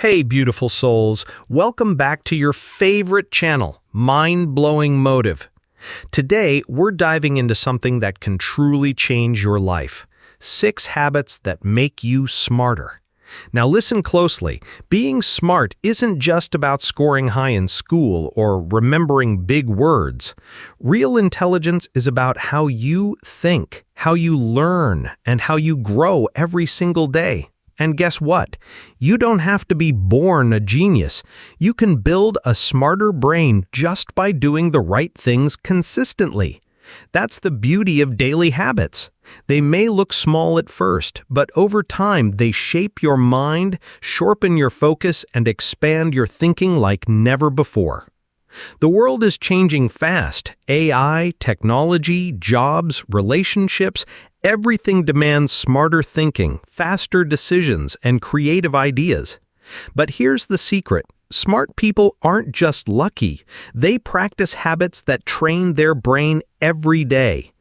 Hey, beautiful souls. Welcome back to your favorite channel, Mind-Blowing Motive. Today, we're diving into something that can truly change your life. 6 habits that make you smarter. Now listen closely. Being smart isn't just about scoring high in school or remembering big words. Real intelligence is about how you think, how you learn, and how you grow every single day. And guess what? You don't have to be born a genius. You can build a smarter brain just by doing the right things consistently. That's the beauty of daily habits. They may look small at first, but over time they shape your mind, sharpen your focus, and expand your thinking like never before. The world is changing fast. AI, technology, jobs, relationships, everything demands smarter thinking, faster decisions, and creative ideas. But here's the secret. Smart people aren't just lucky. They practice habits that train their brain every day.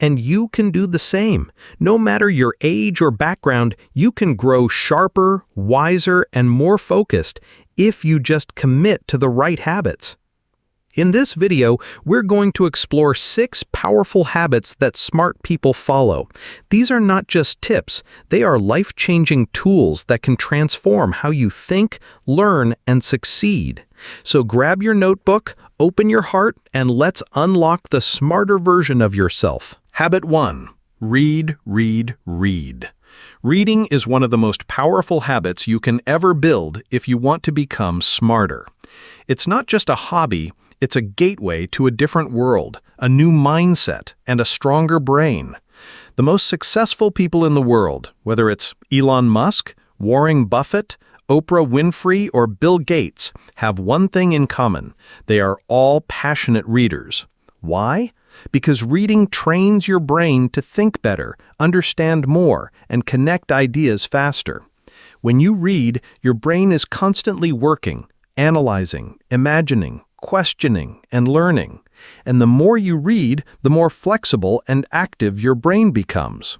And you can do the same. No matter your age or background, you can grow sharper, wiser, and more focused if you just commit to the right habits. In this video, we're going to explore 6 powerful habits that smart people follow. These are not just tips, they are life-changing tools that can transform how you think, learn, and succeed. So grab your notebook, open your heart, and let's unlock the smarter version of yourself. Habit 1. Read, read, read. Reading is one of the most powerful habits you can ever build if you want to become smarter. It's not just a hobby, it's a gateway to a different world, a new mindset, and a stronger brain. The most successful people in the world, whether it's Elon Musk, Warren Buffett, Oprah Winfrey, or Bill Gates, have one thing in common. They are all passionate readers. Why? Because reading trains your brain to think better, understand more, and connect ideas faster. When you read, your brain is constantly working, analyzing, imagining, questioning, and learning. And the more you read, the more flexible and active your brain becomes.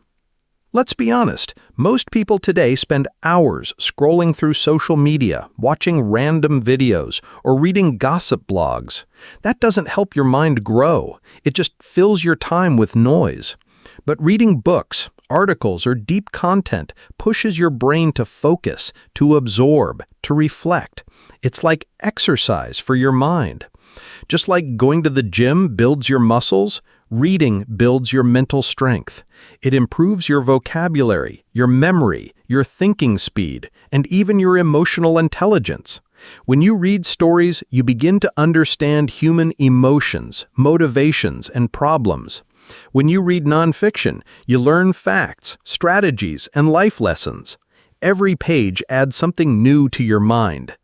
Let's be honest, most people today spend hours scrolling through social media, watching random videos, or reading gossip blogs. That doesn't help your mind grow. It just fills your time with noise. But reading books, articles, or deep content pushes your brain to focus, to absorb, to reflect. It's like exercise for your mind. Just like going to the gym builds your muscles, reading builds your mental strength. It improves your vocabulary, your memory, your thinking speed, and even your emotional intelligence. When you read stories, you begin to understand human emotions, motivations, and problems. When you read nonfiction, you learn facts, strategies, and life lessons. Every page adds something new to your mind.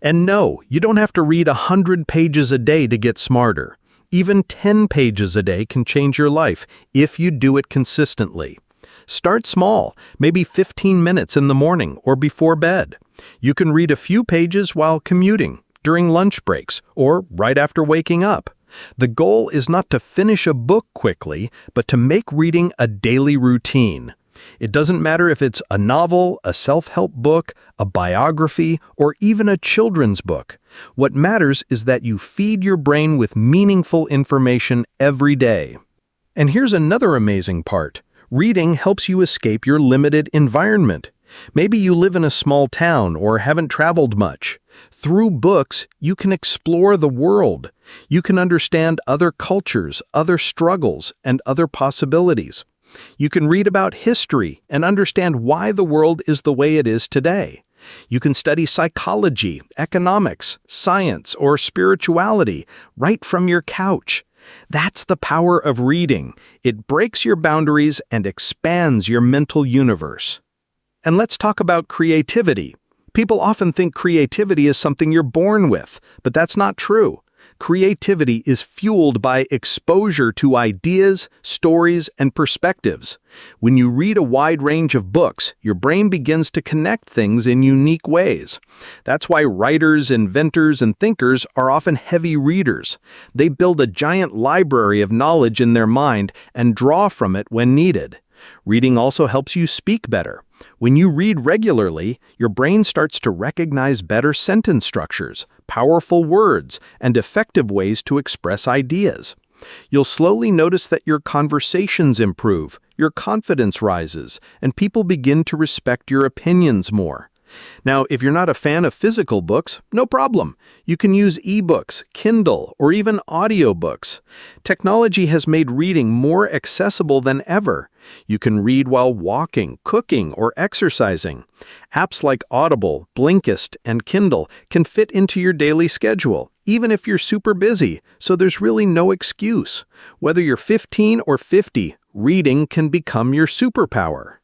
And no, you don't have to read 100 pages a day to get smarter. Even 10 pages a day can change your life if you do it consistently. Start small, maybe 15 minutes in the morning or before bed. You can read a few pages while commuting, during lunch breaks, or right after waking up. The goal is not to finish a book quickly, but to make reading a daily routine. It doesn't matter if it's a novel, a self-help book, a biography, or even a children's book. What matters is that you feed your brain with meaningful information every day. And here's another amazing part. Reading helps you escape your limited environment. Maybe you live in a small town or haven't traveled much. Through books, you can explore the world. You can understand other cultures, other struggles, and other possibilities. You can read about history and understand why the world is the way it is today. You can study psychology, economics, science, or spirituality right from your couch. That's the power of reading. It breaks your boundaries and expands your mental universe. And let's talk about creativity. People often think creativity is something you're born with, but that's not true. Creativity is fueled by exposure to ideas, stories, and perspectives. When you read a wide range of books, your brain begins to connect things in unique ways. That's why writers, inventors, and thinkers are often heavy readers. They build a giant library of knowledge in their mind and draw from it when needed. Reading also helps you speak better. When you read regularly, your brain starts to recognize better sentence structures, powerful words, and effective ways to express ideas. You'll slowly notice that your conversations improve, your confidence rises, and people begin to respect your opinions more. Now, if you're not a fan of physical books, no problem. You can use ebooks, Kindle, or even audiobooks. Technology has made reading more accessible than ever. You can read while walking, cooking, or exercising. Apps like Audible, Blinkist, and Kindle can fit into your daily schedule, even if you're super busy, so there's really no excuse. Whether you're 15 or 50, reading can become your superpower.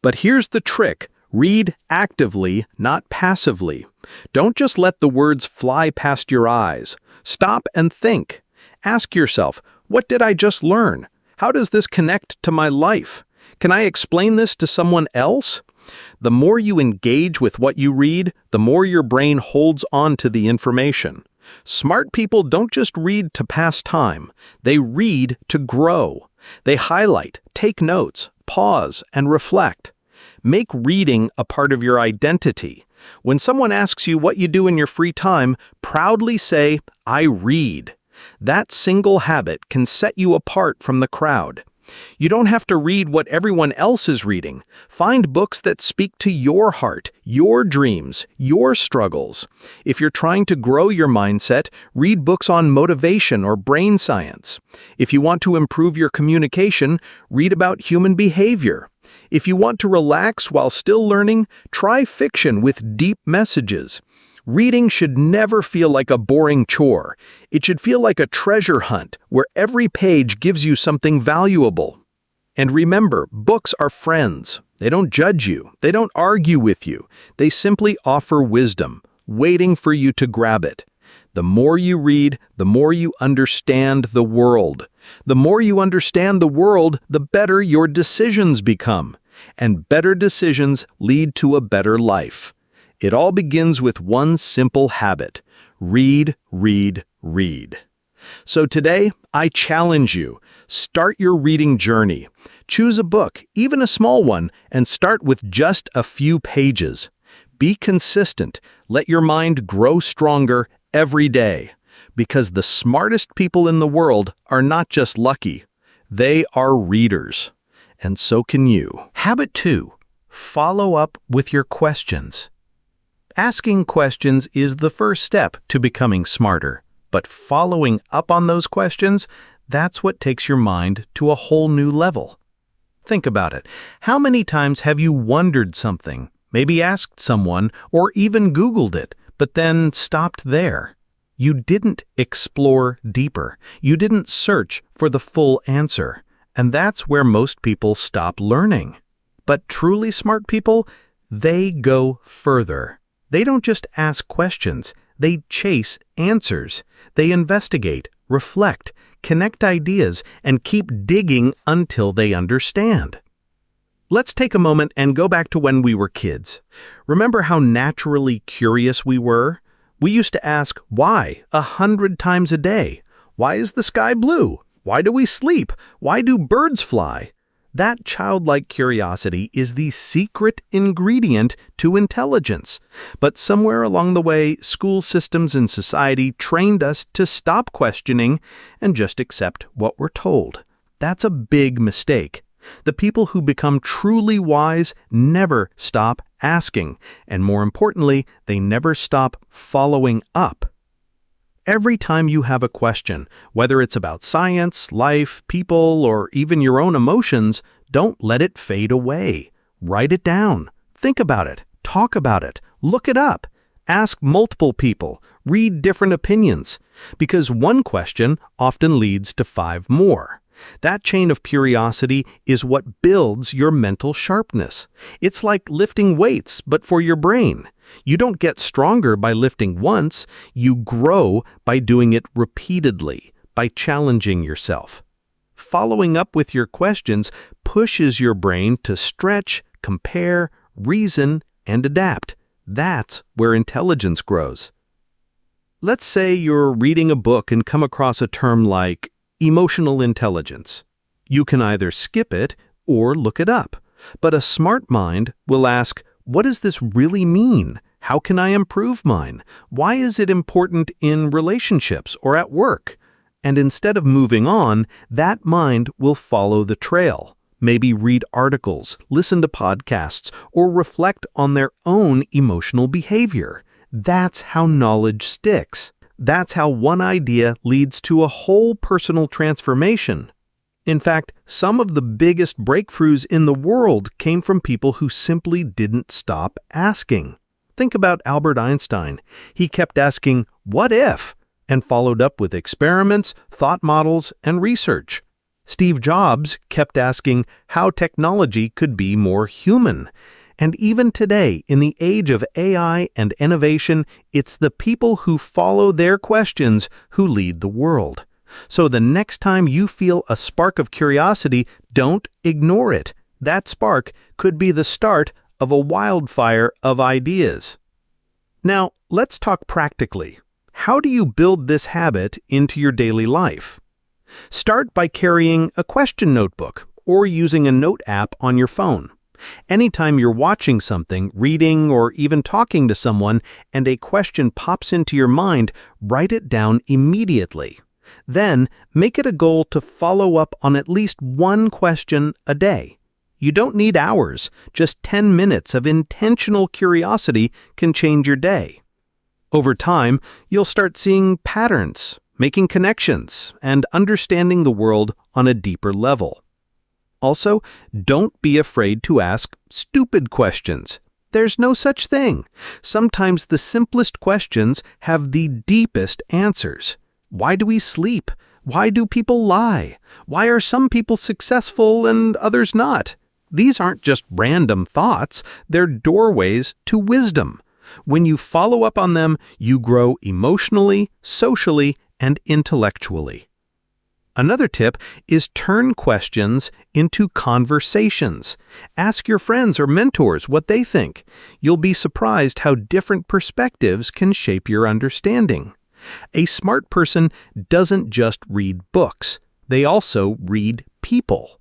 But here's the trick. Read actively, not passively. Don't just let the words fly past your eyes. Stop and think. Ask yourself, what did I just learn? How does this connect to my life? Can I explain this to someone else? The more you engage with what you read, the more your brain holds on to the information. Smart people don't just read to pass time. They read to grow. They highlight, take notes, pause, and reflect. Make reading a part of your identity. When someone asks you what you do in your free time, proudly say, "I read." That single habit can set you apart from the crowd. You don't have to read what everyone else is reading. Find books that speak to your heart, your dreams, your struggles. If you're trying to grow your mindset, read books on motivation or brain science. If you want to improve your communication, read about human behavior. If you want to relax while still learning, try fiction with deep messages. Reading should never feel like a boring chore. It should feel like a treasure hunt where every page gives you something valuable. And remember, books are friends. They don't judge you. They don't argue with you. They simply offer wisdom, waiting for you to grab it. The more you read, the more you understand the world. The more you understand the world, the better your decisions become. And better decisions lead to a better life. It all begins with one simple habit. Read, read, read. So today, I challenge you. Start your reading journey. Choose a book, even a small one, and start with just a few pages. Be consistent. Let your mind grow stronger every day. Because the smartest people in the world are not just lucky. They are readers. And so can you. Habit 2. Follow up with your questions. Asking questions is the first step to becoming smarter. But following up on those questions, that's what takes your mind to a whole new level. Think about it. How many times have you wondered something, maybe asked someone, or even Googled it, but then stopped there? You didn't explore deeper. You didn't search for the full answer. And that's where most people stop learning. But truly smart people, they go further. They don't just ask questions. They chase answers. They investigate, reflect, connect ideas, and keep digging until they understand. Let's take a moment and go back to when we were kids. Remember how naturally curious we were? We used to ask why 100 times a day. Why is the sky blue? Why do we sleep? Why do birds fly? That childlike curiosity is the secret ingredient to intelligence. But somewhere along the way, school systems and society trained us to stop questioning and just accept what we're told. That's a big mistake. The people who become truly wise never stop asking, and more importantly, they never stop following up. Every time you have a question, whether it's about science, life, people, or even your own emotions, don't let it fade away. Write it down. Think about it. Talk about it. Look it up. Ask multiple people. Read different opinions. Because one question often leads to 5 more. That chain of curiosity is what builds your mental sharpness. It's like lifting weights, but for your brain. You don't get stronger by lifting once. You grow by doing it repeatedly, by challenging yourself. Following up with your questions pushes your brain to stretch, compare, reason, and adapt. That's where intelligence grows. Let's say you're reading a book and come across a term like emotional intelligence. You can either skip it or look it up. But a smart mind will ask, what does this really mean? How can I improve mine? Why is it important in relationships or at work? And instead of moving on, that mind will follow the trail. Maybe read articles, listen to podcasts, or reflect on their own emotional behavior. That's how knowledge sticks. That's how one idea leads to a whole personal transformation. In fact, some of the biggest breakthroughs in the world came from people who simply didn't stop asking. Think about Albert Einstein. He kept asking, "What if?" and followed up with experiments, thought models, and research. Steve Jobs kept asking how technology could be more human. And even today, in the age of AI and innovation, it's the people who follow their questions who lead the world. So the next time you feel a spark of curiosity, don't ignore it. That spark could be the start of a wildfire of ideas. Now, let's talk practically. How do you build this habit into your daily life? Start by carrying a question notebook or using a note app on your phone. Anytime you're watching something, reading, or even talking to someone, and a question pops into your mind, write it down immediately. Then, make it a goal to follow up on at least one question a day. You don't need hours. Just 10 minutes of intentional curiosity can change your day. Over time, you'll start seeing patterns, making connections, and understanding the world on a deeper level. Also, don't be afraid to ask stupid questions. There's no such thing. Sometimes the simplest questions have the deepest answers. Why do we sleep? Why do people lie? Why are some people successful and others not? These aren't just random thoughts. They're doorways to wisdom. When you follow up on them, you grow emotionally, socially, and intellectually. Another tip is turn questions into conversations. Ask your friends or mentors what they think. You'll be surprised how different perspectives can shape your understanding. A smart person doesn't just read books. They also read people.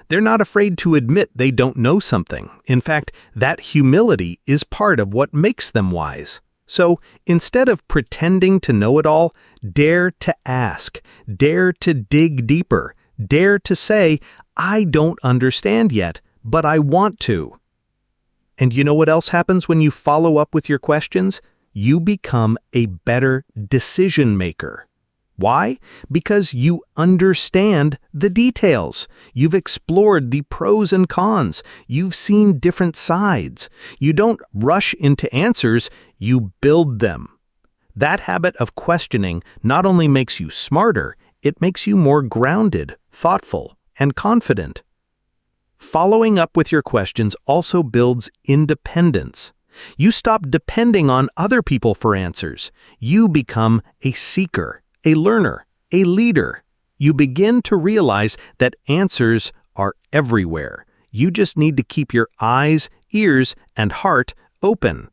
They're not afraid to admit they don't know something. In fact, that humility is part of what makes them wise. So, instead of pretending to know it all, dare to ask, dare to dig deeper, dare to say, "I don't understand yet, but I want to." And you know what else happens when you follow up with your questions? You become a better decision maker. Why? Because you understand the details. You've explored the pros and cons. You've seen different sides. You don't rush into answers, you build them. That habit of questioning not only makes you smarter, it makes you more grounded, thoughtful, and confident. Following up with your questions also builds independence. You stop depending on other people for answers. You become a seeker, a learner, a leader. You begin to realize that answers are everywhere. You just need to keep your eyes, ears, and heart open.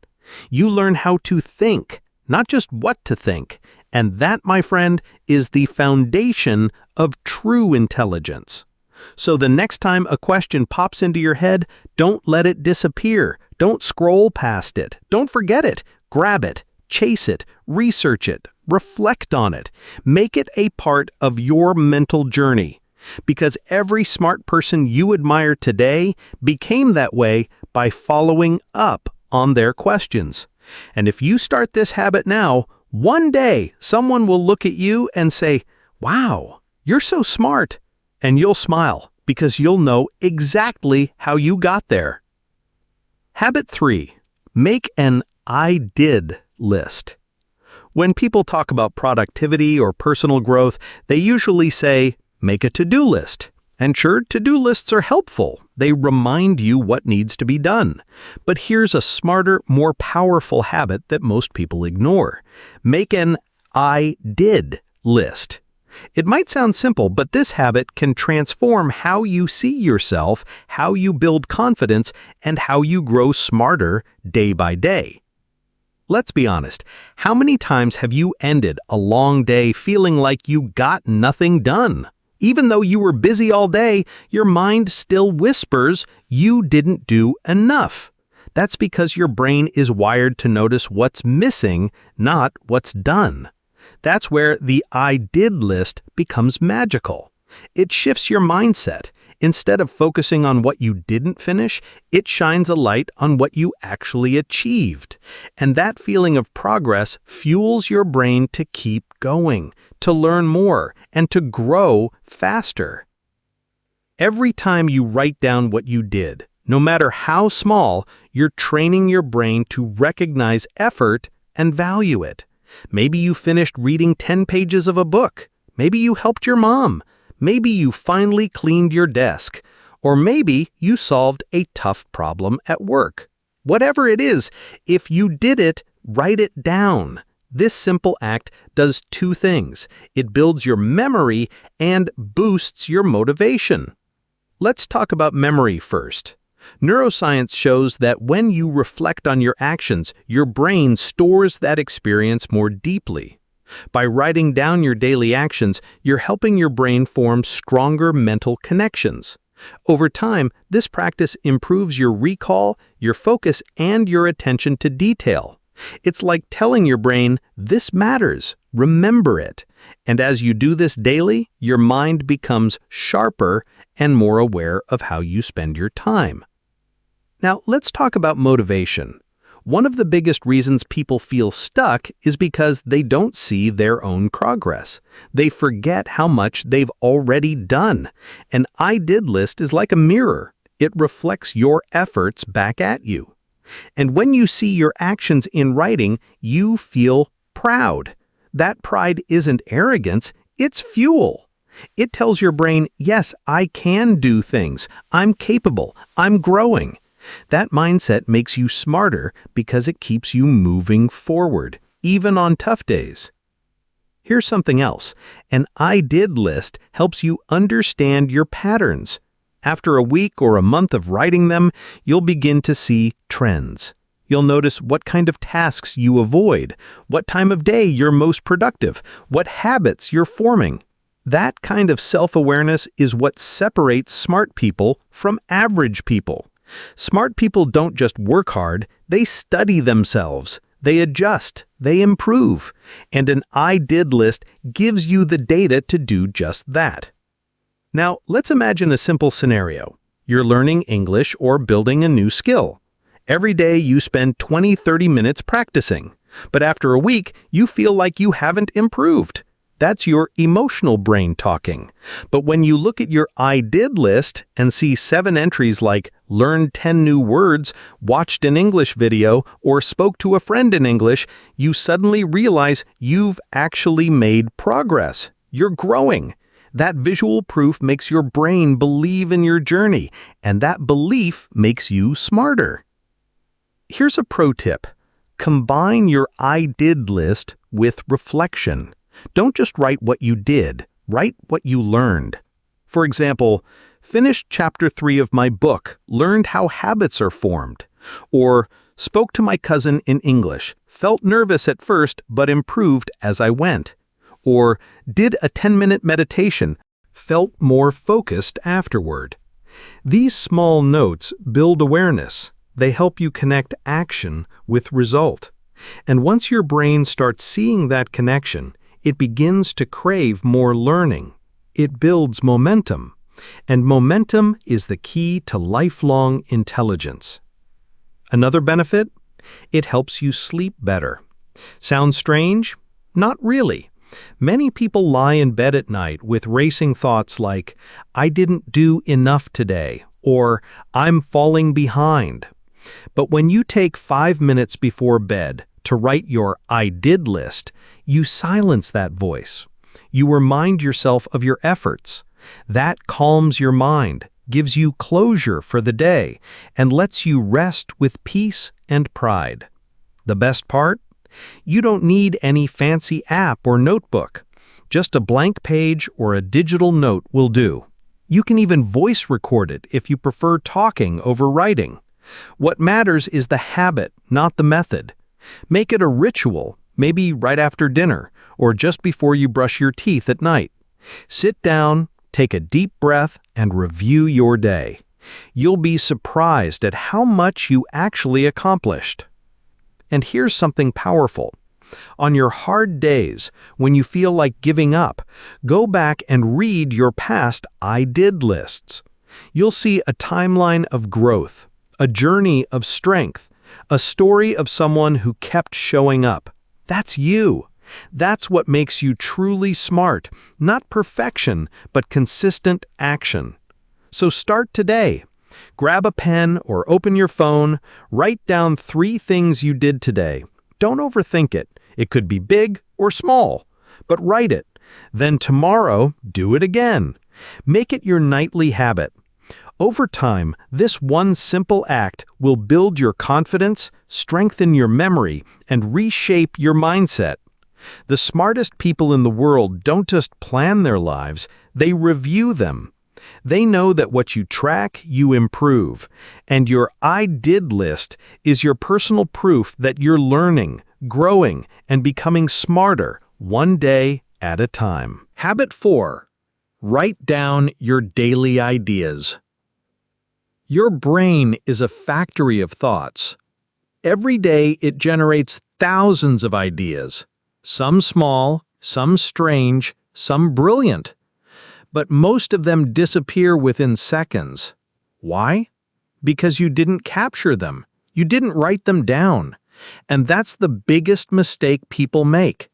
You learn how to think, not just what to think. And that, my friend, is the foundation of true intelligence. So the next time a question pops into your head, don't let it disappear. Don't scroll past it. Don't forget it. Grab it, chase it, research it, reflect on it. Make it a part of your mental journey. Because every smart person you admire today became that way by following up on their questions. And if you start this habit now, one day someone will look at you and say, "Wow, you're so smart." And you'll smile because you'll know exactly how you got there. Habit 3. Make an I did list. When people talk about productivity or personal growth, they usually say, make a to-do list. And sure, to-do lists are helpful. They remind you what needs to be done. But here's a smarter, more powerful habit that most people ignore. Make an I did list. It might sound simple, but this habit can transform how you see yourself, how you build confidence, and how you grow smarter day by day. Let's be honest, how many times have you ended a long day feeling like you got nothing done? Even though you were busy all day, your mind still whispers you didn't do enough. That's because your brain is wired to notice what's missing, not what's done. That's where the I did list becomes magical. It shifts your mindset. Instead of focusing on what you didn't finish, it shines a light on what you actually achieved. And that feeling of progress fuels your brain to keep going, to learn more, and to grow faster. Every time you write down what you did, no matter how small, you're training your brain to recognize effort and value it. Maybe you finished reading 10 pages of a book. Maybe you helped your mom. Maybe you finally cleaned your desk. Or maybe you solved a tough problem at work. Whatever it is, if you did it, write it down. This simple act does two things. It builds your memory and boosts your motivation. Let's talk about memory first. Neuroscience shows that when you reflect on your actions, your brain stores that experience more deeply. By writing down your daily actions, you're helping your brain form stronger mental connections. Over time, this practice improves your recall, your focus, and your attention to detail. It's like telling your brain, "This matters, remember it." And as you do this daily, your mind becomes sharper and more aware of how you spend your time. Now, let's talk about motivation. One of the biggest reasons people feel stuck is because they don't see their own progress. They forget how much they've already done. An I did list is like a mirror. It reflects your efforts back at you. And when you see your actions in writing, you feel proud. That pride isn't arrogance, it's fuel. It tells your brain, yes, I can do things. I'm capable. I'm growing. That mindset makes you smarter because it keeps you moving forward, even on tough days. Here's something else. An I did list helps you understand your patterns. After a week or a month of writing them, you'll begin to see trends. You'll notice what kind of tasks you avoid, what time of day you're most productive, what habits you're forming. That kind of self-awareness is what separates smart people from average people. Smart people don't just work hard, they study themselves, they adjust, they improve, and an I did list gives you the data to do just that. Now, let's imagine a simple scenario. You're learning English or building a new skill. Every day you spend 20-30 minutes practicing, but after a week you feel like you haven't improved. That's your emotional brain talking. But when you look at your I did list and see 7 entries like learned 10 new words, watched an English video, or spoke to a friend in English, you suddenly realize you've actually made progress. You're growing. That visual proof makes your brain believe in your journey, and that belief makes you smarter. Here's a pro tip. Combine your I did list with reflection. Don't just write what you did, write what you learned. For example, finished chapter 3 of my book, learned how habits are formed. Or spoke to my cousin in English, felt nervous at first but improved as I went. Or did a 10-minute meditation, felt more focused afterward. These small notes build awareness. They help you connect action with result. And once your brain starts seeing that connection, it begins to crave more learning. It builds momentum. And momentum is the key to lifelong intelligence. Another benefit? It helps you sleep better. Sounds strange? Not really. Many people lie in bed at night with racing thoughts like, I didn't do enough today, or I'm falling behind. But when you take 5 minutes before bed to write your I did list, you silence that voice. You remind yourself of your efforts. That calms your mind, gives you closure for the day, and lets you rest with peace and pride. The best part? You don't need any fancy app or notebook. Just a blank page or a digital note will do. You can even voice record it if you prefer talking over writing. What matters is the habit, not the method. Make it a ritual, maybe right after dinner or just before you brush your teeth at night. Sit down, Take a deep breath and review your day. You'll be surprised at how much you actually accomplished. And here's something powerful. On your hard days, when you feel like giving up, go back and read your past I did lists. You'll see a timeline of growth, a journey of strength, a story of someone who kept showing up. That's you. That's what makes you truly smart, not perfection, but consistent action. So start today. Grab a pen or open your phone, write down 3 things you did today. Don't overthink it. It could be big or small, but write it. Then tomorrow, do it again. Make it your nightly habit. Over time, this one simple act will build your confidence, strengthen your memory, and reshape your mindset. The smartest people in the world don't just plan their lives, they review them. They know that what you track, you improve. And your I did list is your personal proof that you're learning, growing, and becoming smarter one day at a time. Habit 4. Write down your daily ideas. Your brain is a factory of thoughts. Every day it generates thousands of ideas. Some small, some strange, some brilliant. But most of them disappear within seconds. Why? Because you didn't capture them. You didn't write them down. And that's the biggest mistake people make.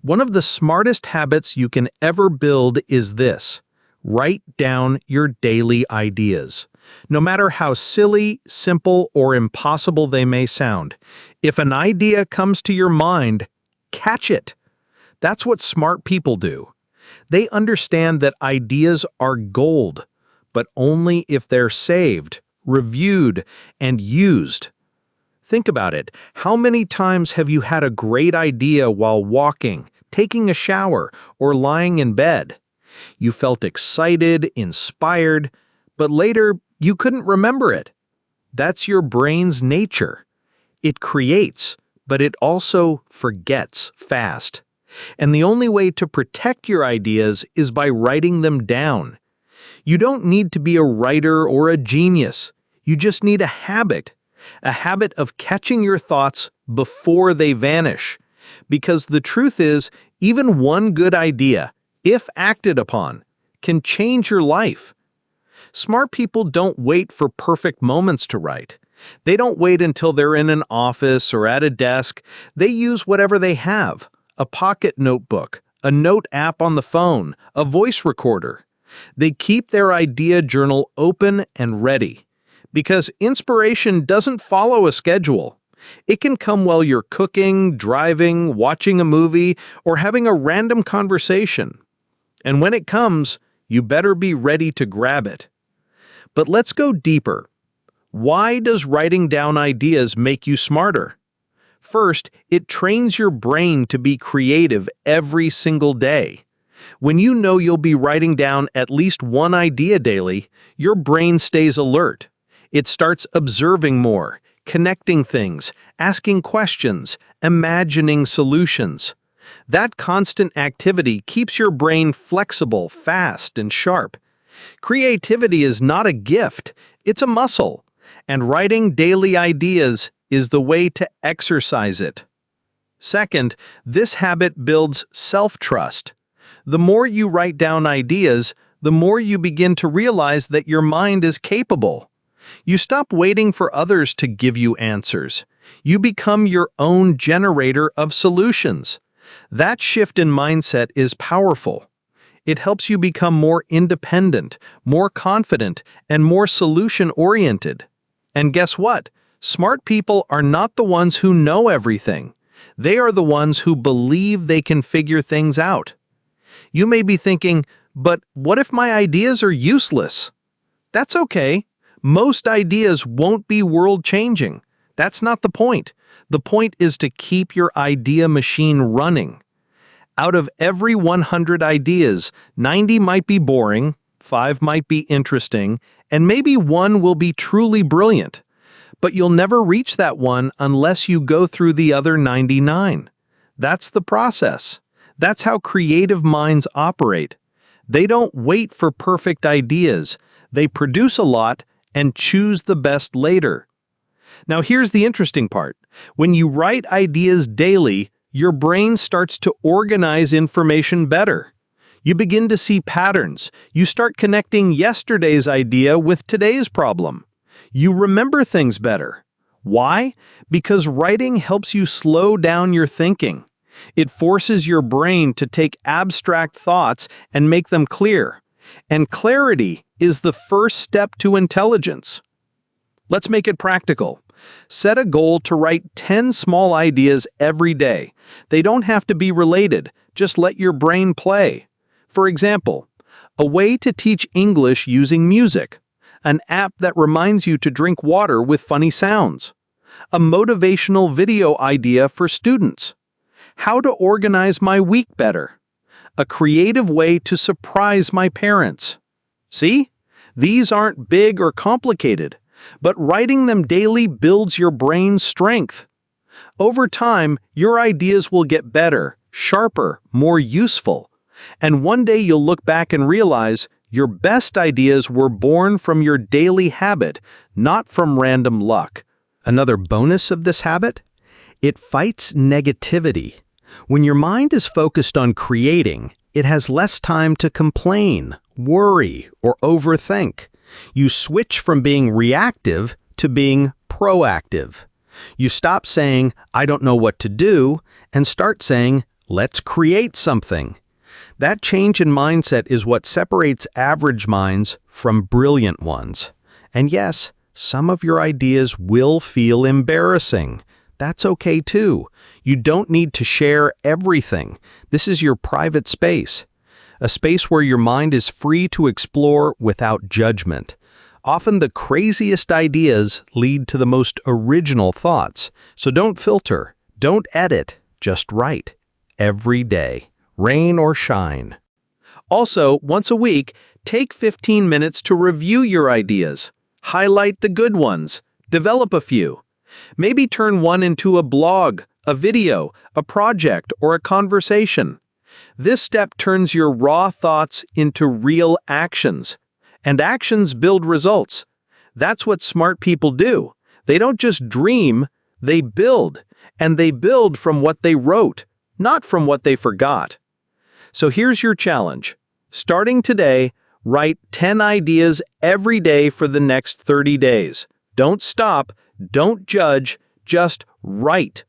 One of the smartest habits you can ever build is this: write down your daily ideas. No matter how silly, simple, or impossible they may sound, if an idea comes to your mind, catch it. That's what smart people do. They understand that ideas are gold, but only if they're saved, reviewed, and used. Think about it. How many times have you had a great idea while walking, taking a shower, or lying in bed? You felt excited, inspired, but later you couldn't remember it. That's your brain's nature. It creates, but it also forgets fast. And the only way to protect your ideas is by writing them down. You don't need to be a writer or a genius. You just need a habit of catching your thoughts before they vanish. Because the truth is, even one good idea, if acted upon, can change your life. Smart people don't wait for perfect moments to write. They don't wait until they're in an office or at a desk. They use whatever they have: a pocket notebook, a note app on the phone, a voice recorder. They keep their idea journal open and ready. Because inspiration doesn't follow a schedule. It can come while you're cooking, driving, watching a movie, or having a random conversation. And when it comes, you better be ready to grab it. But let's go deeper. Why does writing down ideas make you smarter? First, it trains your brain to be creative every single day. When you know you'll be writing down at least one idea daily, your brain stays alert. It starts observing more, connecting things, asking questions, imagining solutions. That constant activity keeps your brain flexible, fast, and sharp. Creativity is not a gift, it's a muscle, and writing daily ideas is the way to exercise it. Second, this habit builds self-trust. The more you write down ideas, the more you begin to realize that your mind is capable. You stop waiting for others to give you answers. You become your own generator of solutions. That shift in mindset is powerful. It helps you become more independent, more confident, and more solution-oriented. And guess what? Smart people are not the ones who know everything. They are the ones who believe they can figure things out. You may be thinking, but what if my ideas are useless? That's okay. Most ideas won't be world-changing. That's not the point. The point is to keep your idea machine running. Out of every 100 ideas, 90 might be boring, 5 might be interesting, and maybe 1 will be truly brilliant. But you'll never reach that one unless you go through the other 99. That's the process. That's how creative minds operate. They don't wait for perfect ideas. They produce a lot and choose the best later. Now here's the interesting part. When you write ideas daily, your brain starts to organize information better. You begin to see patterns. You start connecting yesterday's idea with today's problem. You remember things better. Why? Because writing helps you slow down your thinking. It forces your brain to take abstract thoughts and make them clear. And clarity is the first step to intelligence. Let's make it practical. Set a goal to write 10 small ideas every day. They don't have to be related. Just let your brain play. For example, a way to teach English using music. An app that reminds you to drink water with funny sounds. A motivational video idea for students. How to organize my week better. A creative way to surprise my parents. See? These aren't big or complicated, but writing them daily builds your brain's strength. Over time, your ideas will get better, sharper, more useful. And one day you'll look back and realize your best ideas were born from your daily habit, not from random luck. Another bonus of this habit? It fights negativity. When your mind is focused on creating, it has less time to complain, worry, or overthink. You switch from being reactive to being proactive. You stop saying, "I don't know what to do," and start saying, "Let's create something." That change in mindset is what separates average minds from brilliant ones. And yes, some of your ideas will feel embarrassing. That's okay too. You don't need to share everything. This is your private space. A space where your mind is free to explore without judgment. Often the craziest ideas lead to the most original thoughts. So don't filter, don't edit, just write. Every day. Rain or shine. Also, once a week, take 15 minutes to review your ideas. Highlight the good ones. Develop a few. Maybe turn one into a blog, a video, a project, or a conversation. This step turns your raw thoughts into real actions. And actions build results. That's what smart people do. They don't just dream, they build. And they build from what they wrote, not from what they forgot. So here's your challenge. Starting today, write 10 ideas every day for the next 30 days. Don't stop, don't judge, just write.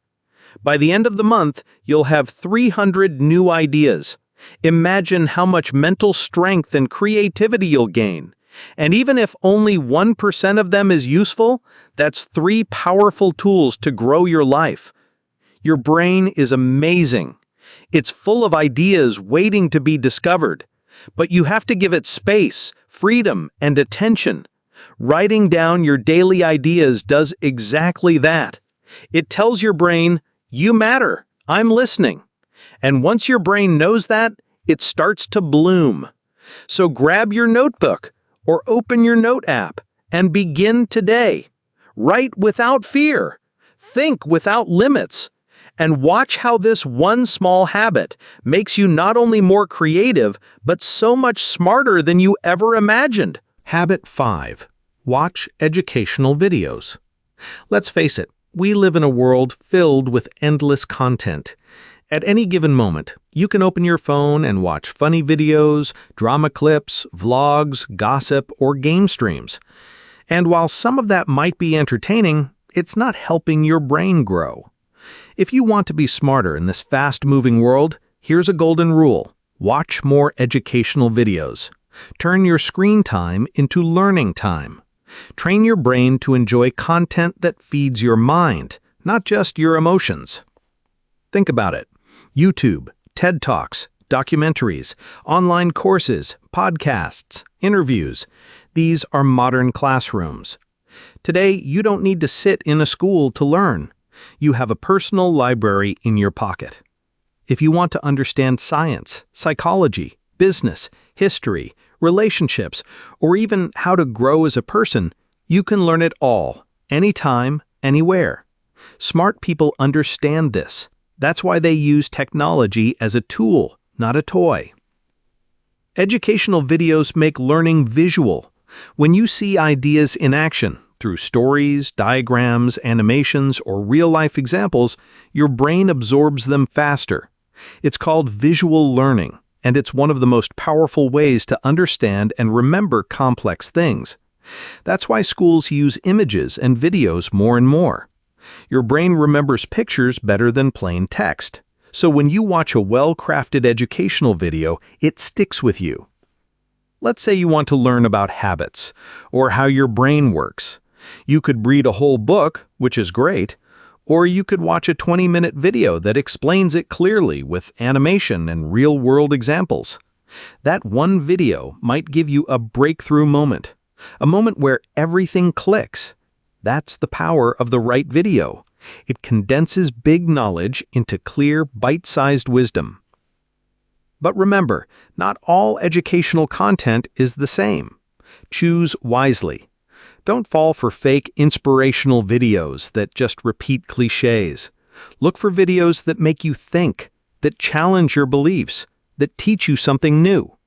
By the end of the month, you'll have 300 new ideas. Imagine how much mental strength and creativity you'll gain. And even if only 1% of them is useful, that's 3 powerful tools to grow your life. Your brain is amazing. It's full of ideas waiting to be discovered. But you have to give it space, freedom, and attention. Writing down your daily ideas does exactly that. It tells your brain, "You matter, I'm listening." And once your brain knows that, it starts to bloom. So grab your notebook or open your note app and begin today. Write without fear. Think without limits. And watch how this one small habit makes you not only more creative, but so much smarter than you ever imagined. Habit 5. Watch educational videos. Let's face it, we live in a world filled with endless content. At any given moment, you can open your phone and watch funny videos, drama clips, vlogs, gossip, or game streams. And while some of that might be entertaining, it's not helping your brain grow. If you want to be smarter in this fast-moving world, here's a golden rule. Watch more educational videos. Turn your screen time into learning time. Train your brain to enjoy content that feeds your mind, not just your emotions. Think about it. YouTube, TED Talks, documentaries, online courses, podcasts, interviews. These are modern classrooms. Today, you don't need to sit in a school to learn. You have a personal library in your pocket. If you want to understand science, psychology, business, history, relationships, or even how to grow as a person, you can learn it all, anytime, anywhere. Smart people understand this. That's why they use technology as a tool, not a toy. Educational videos make learning visual. When you see ideas in action, through stories, diagrams, animations, or real-life examples, your brain absorbs them faster. It's called visual learning, and it's one of the most powerful ways to understand and remember complex things. That's why schools use images and videos more and more. Your brain remembers pictures better than plain text. So when you watch a well-crafted educational video, it sticks with you. Let's say you want to learn about habits, or how your brain works. You could read a whole book, which is great, or you could watch a 20-minute video that explains it clearly with animation and real-world examples. That one video might give you a breakthrough moment, a moment where everything clicks. That's the power of the right video. It condenses big knowledge into clear, bite-sized wisdom. But remember, not all educational content is the same. Choose wisely. Don't fall for fake inspirational videos that just repeat cliches. Look for videos that make you think, that challenge your beliefs, that teach you something new.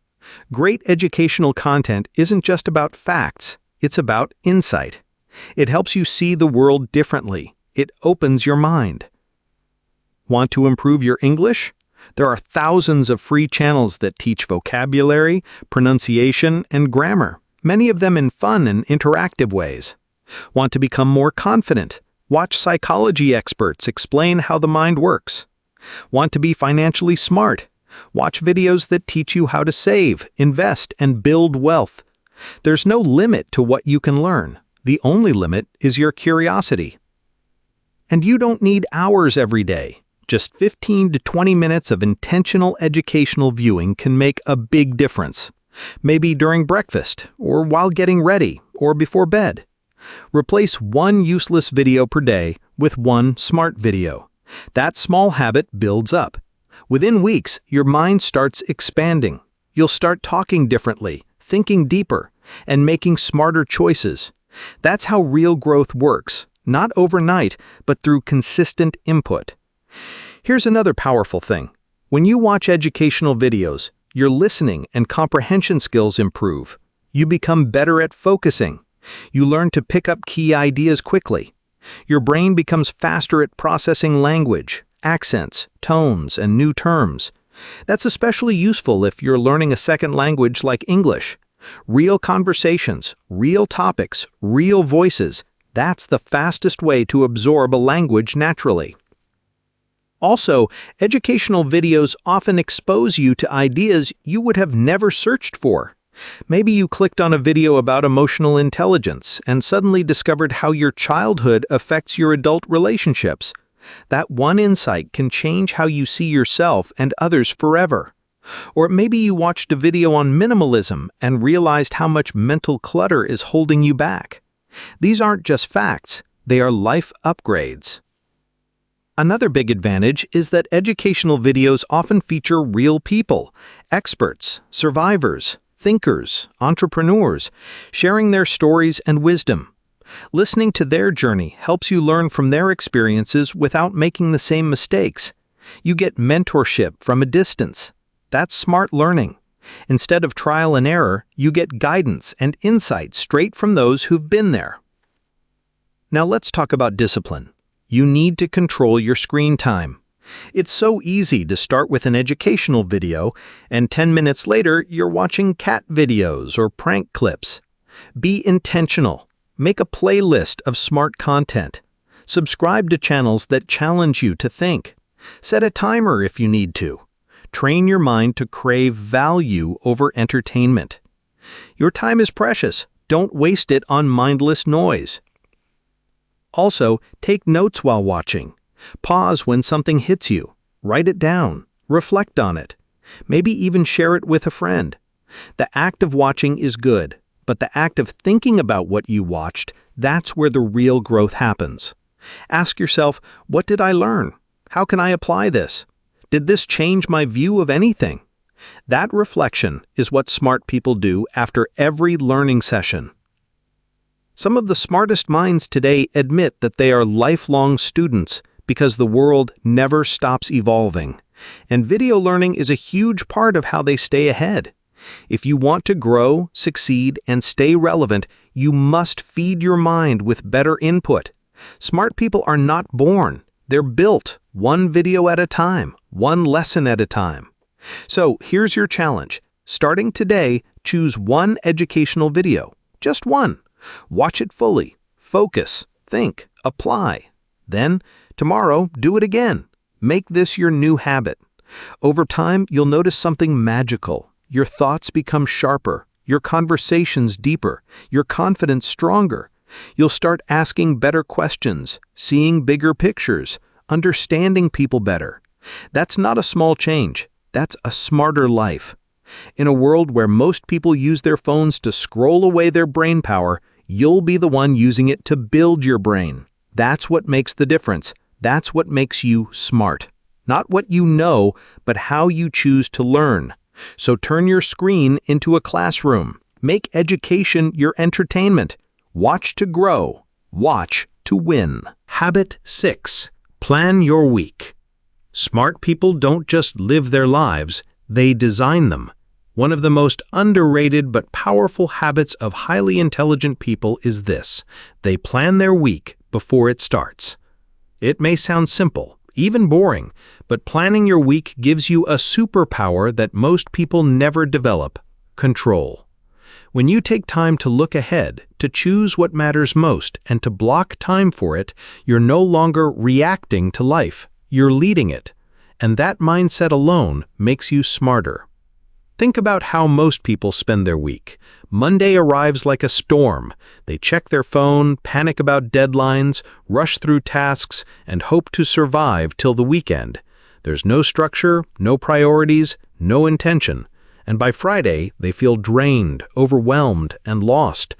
Great educational content isn't just about facts, it's about insight. It helps you see the world differently. It opens your mind. Want to improve your English? There are thousands of free channels that teach vocabulary, pronunciation, and grammar, many of them in fun and interactive ways. Want to become more confident? Watch psychology experts explain how the mind works. Want to be financially smart? Watch videos that teach you how to save, invest, and build wealth. There's no limit to what you can learn. The only limit is your curiosity. And you don't need hours every day. Just 15 to 20 minutes of intentional educational viewing can make a big difference. Maybe during breakfast, or while getting ready, or before bed. Replace one useless video per day with one smart video. That small habit builds up. Within weeks, your mind starts expanding. You'll start talking differently, thinking deeper, and making smarter choices. That's how real growth works, not overnight, but through consistent input. Here's another powerful thing. When you watch educational videos, your listening and comprehension skills improve. You become better at focusing. You learn to pick up key ideas quickly. Your brain becomes faster at processing language, accents, tones, and new terms. That's especially useful if you're learning a second language like English. Real conversations, real topics, real voices. That's the fastest way to absorb a language naturally. Also, educational videos often expose you to ideas you would have never searched for. Maybe you clicked on a video about emotional intelligence and suddenly discovered how your childhood affects your adult relationships. That one insight can change how you see yourself and others forever. Or maybe you watched a video on minimalism and realized how much mental clutter is holding you back. These aren't just facts, they are life upgrades. Another big advantage is that educational videos often feature real people, experts, survivors, thinkers, entrepreneurs, sharing their stories and wisdom. Listening to their journey helps you learn from their experiences without making the same mistakes. You get mentorship from a distance. That's smart learning. Instead of trial and error, you get guidance and insight straight from those who've been there. Now let's talk about discipline. You need to control your screen time. It's so easy to start with an educational video, and 10 minutes later, you're watching cat videos or prank clips. Be intentional. Make a playlist of smart content. Subscribe to channels that challenge you to think. Set a timer if you need to. Train your mind to crave value over entertainment. Your time is precious. Don't waste it on mindless noise. Also, take notes while watching. Pause when something hits you. Write it down. Reflect on it. Maybe even share it with a friend. The act of watching is good, but the act of thinking about what you watched, that's where the real growth happens. Ask yourself, what did I learn? How can I apply this? Did this change my view of anything? That reflection is what smart people do after every learning session. Some of the smartest minds today admit that they are lifelong students because the world never stops evolving. And video learning is a huge part of how they stay ahead. If you want to grow, succeed, and stay relevant, you must feed your mind with better input. Smart people are not born. They're built, one video at a time, one lesson at a time. So here's your challenge. Starting today, choose one educational video. Just one. Watch it fully. Focus, think, apply. Then, tomorrow, do it again. Make this your new habit. Over time, you'll notice something magical. Your thoughts become sharper, your conversations deeper, your confidence stronger. You'll start asking better questions, seeing bigger pictures, understanding people better. That's not a small change. That's a smarter life. In a world where most people use their phones to scroll away their brain power, you'll be the one using it to build your brain. That's what makes the difference. That's what makes you smart. Not what you know, but how you choose to learn. So turn your screen into a classroom. Make education your entertainment. Watch to grow. Watch to win. Habit 6. Plan your week. Smart people don't just live their lives, they design them. One of the most underrated but powerful habits of highly intelligent people is this: they plan their week before it starts. It may sound simple, even boring, but planning your week gives you a superpower that most people never develop: control. When you take time to look ahead, to choose what matters most, and to block time for it, you're no longer reacting to life, you're leading it. And that mindset alone makes you smarter. Think about how most people spend their week. Monday arrives like a storm. They check their phone, panic about deadlines, rush through tasks, and hope to survive till the weekend. There's no structure, no priorities, no intention. And by Friday, they feel drained, overwhelmed, and lost.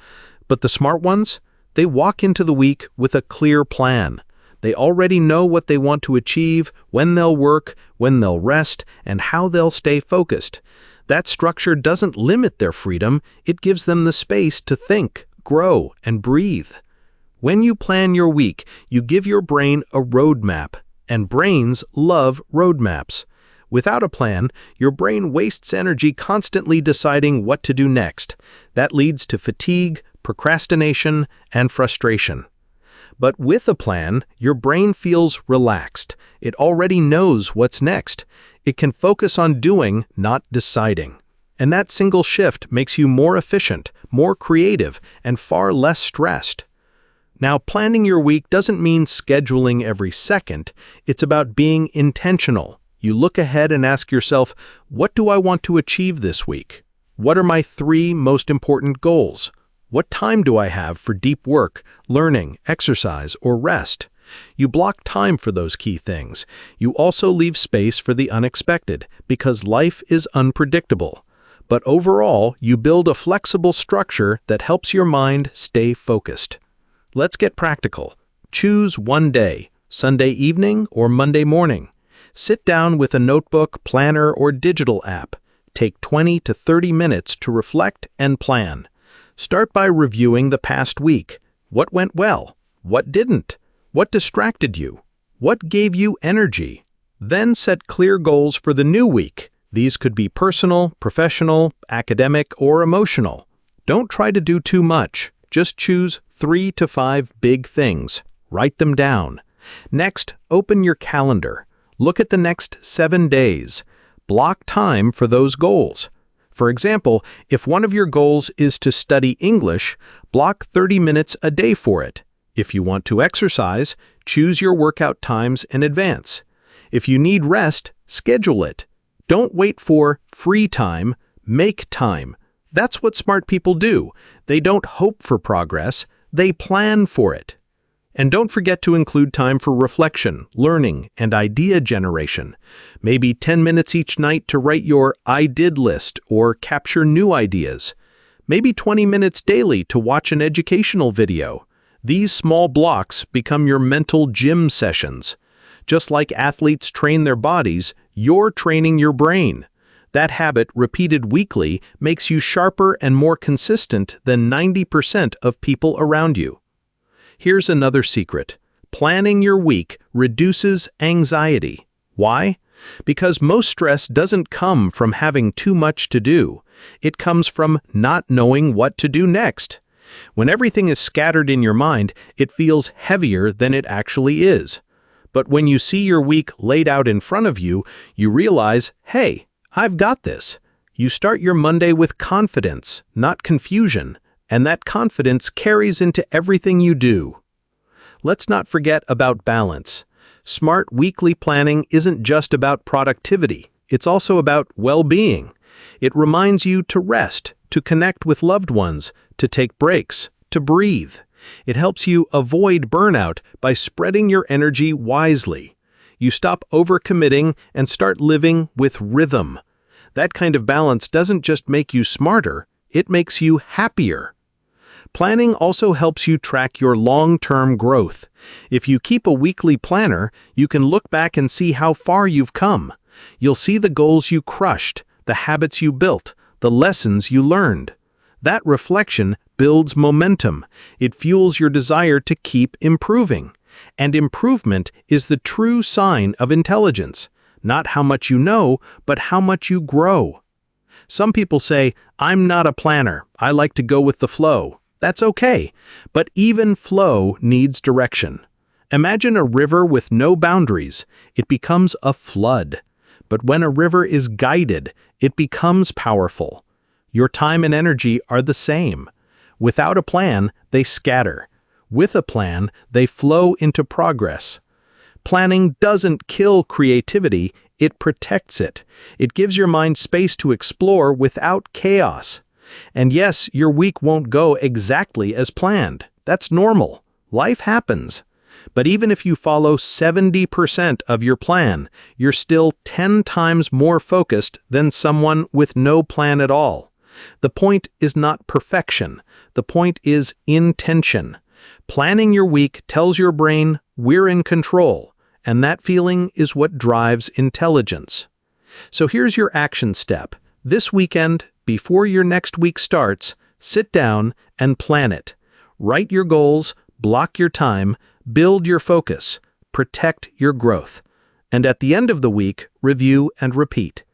But the smart ones? They walk into the week with a clear plan. They already know what they want to achieve, when they'll work, when they'll rest, and how they'll stay focused. That structure doesn't limit their freedom, it gives them the space to think, grow, and breathe. When you plan your week, you give your brain a roadmap, and brains love roadmaps. Without a plan, your brain wastes energy constantly deciding what to do next. That leads to fatigue, procrastination, and frustration. But with a plan, your brain feels relaxed. It already knows what's next. It can focus on doing, not deciding. And that single shift makes you more efficient, more creative, and far less stressed. Now, planning your week doesn't mean scheduling every second. It's about being intentional. You look ahead and ask yourself, what do I want to achieve this week? What are my 3 most important goals? What time do I have for deep work, learning, exercise, or rest? You block time for those key things. You also leave space for the unexpected, because life is unpredictable. But overall, you build a flexible structure that helps your mind stay focused. Let's get practical. Choose one day, Sunday evening or Monday morning. Sit down with a notebook, planner, or digital app. Take 20 to 30 minutes to reflect and plan. Start by reviewing the past week. What went well? What didn't? What distracted you? What gave you energy? Then set clear goals for the new week. These could be personal, professional, academic, or emotional. Don't try to do too much. Just choose 3 to 5 big things. Write them down. Next, open your calendar. Look at the next 7 days. Block time for those goals. For example, if one of your goals is to study English, block 30 minutes a day for it. If you want to exercise, choose your workout times in advance. If you need rest, schedule it. Don't wait for free time, make time. That's what smart people do. They don't hope for progress, they plan for it. And don't forget to include time for reflection, learning, and idea generation. Maybe 10 minutes each night to write your I did list or capture new ideas. Maybe 20 minutes daily to watch an educational video. These small blocks become your mental gym sessions. Just like athletes train their bodies, you're training your brain. That habit, repeated weekly, makes you sharper and more consistent than 90% of people around you. Here's another secret. Planning your week reduces anxiety. Why? Because most stress doesn't come from having too much to do. It comes from not knowing what to do next. When everything is scattered in your mind, it feels heavier than it actually is. But when you see your week laid out in front of you, you realize, hey, I've got this. You start your Monday with confidence, not confusion, and that confidence carries into everything you do. Let's not forget about balance. Smart weekly planning isn't just about productivity. It's also about well-being. It reminds you to rest, to connect with loved ones, to take breaks, to breathe. It helps you avoid burnout by spreading your energy wisely. You stop overcommitting and start living with rhythm. That kind of balance doesn't just make you smarter, it makes you happier. Planning also helps you track your long-term growth. If you keep a weekly planner, you can look back and see how far you've come. You'll see the goals you crushed, the habits you built, the lessons you learned. That reflection builds momentum. It fuels your desire to keep improving. And improvement is the true sign of intelligence. Not how much you know, but how much you grow. Some people say, I'm not a planner. I like to go with the flow. That's okay. But even flow needs direction. Imagine a river with no boundaries. It becomes a flood. But when a river is guided, it becomes powerful. Your time and energy are the same. Without a plan, they scatter. With a plan, they flow into progress. Planning doesn't kill creativity, it protects it. It gives your mind space to explore without chaos. And yes, your week won't go exactly as planned. That's normal. Life happens. But even if you follow 70% of your plan, you're still 10 times more focused than someone with no plan at all. The point is not perfection. The point is intention. Planning your week tells your brain, we're in control, and that feeling is what drives intelligence. So here's your action step. This weekend, before your next week starts, sit down and plan it. Write your goals, block your time, build your focus, protect your growth. And at the end of the week, review and repeat.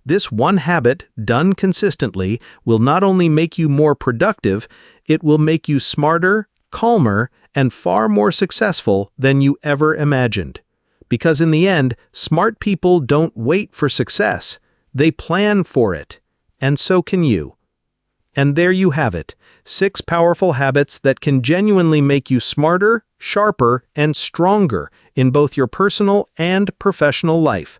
This one habit, done consistently, will not only make you more productive, it will make you smarter, calmer, and far more successful than you ever imagined. Because in the end, smart people don't wait for success. They plan for it. And so can you. And there you have it, 6 powerful habits that can genuinely make you smarter, sharper, and stronger in both your personal and professional life.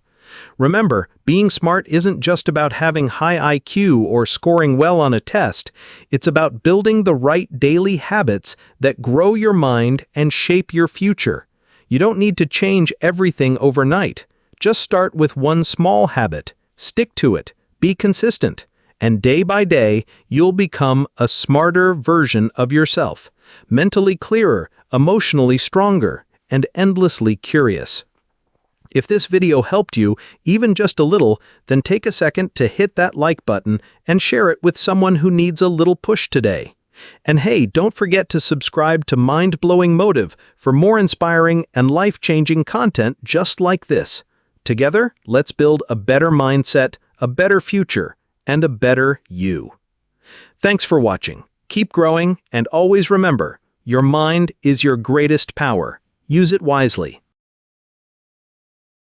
Remember, being smart isn't just about having high IQ or scoring well on a test. It's about building the right daily habits that grow your mind and shape your future. You don't need to change everything overnight. Just start with one small habit. Stick to it. Be consistent. And day by day, you'll become a smarter version of yourself, mentally clearer, emotionally stronger, and endlessly curious. If this video helped you, even just a little, then take a second to hit that like button and share it with someone who needs a little push today. And hey, don't forget to subscribe to Mind-Blowing Motive for more inspiring and life-changing content just like this. Together, let's build a better mindset, a better future, and a better you. Thanks for watching. Keep growing, and always remember, your mind is your greatest power. Use it wisely.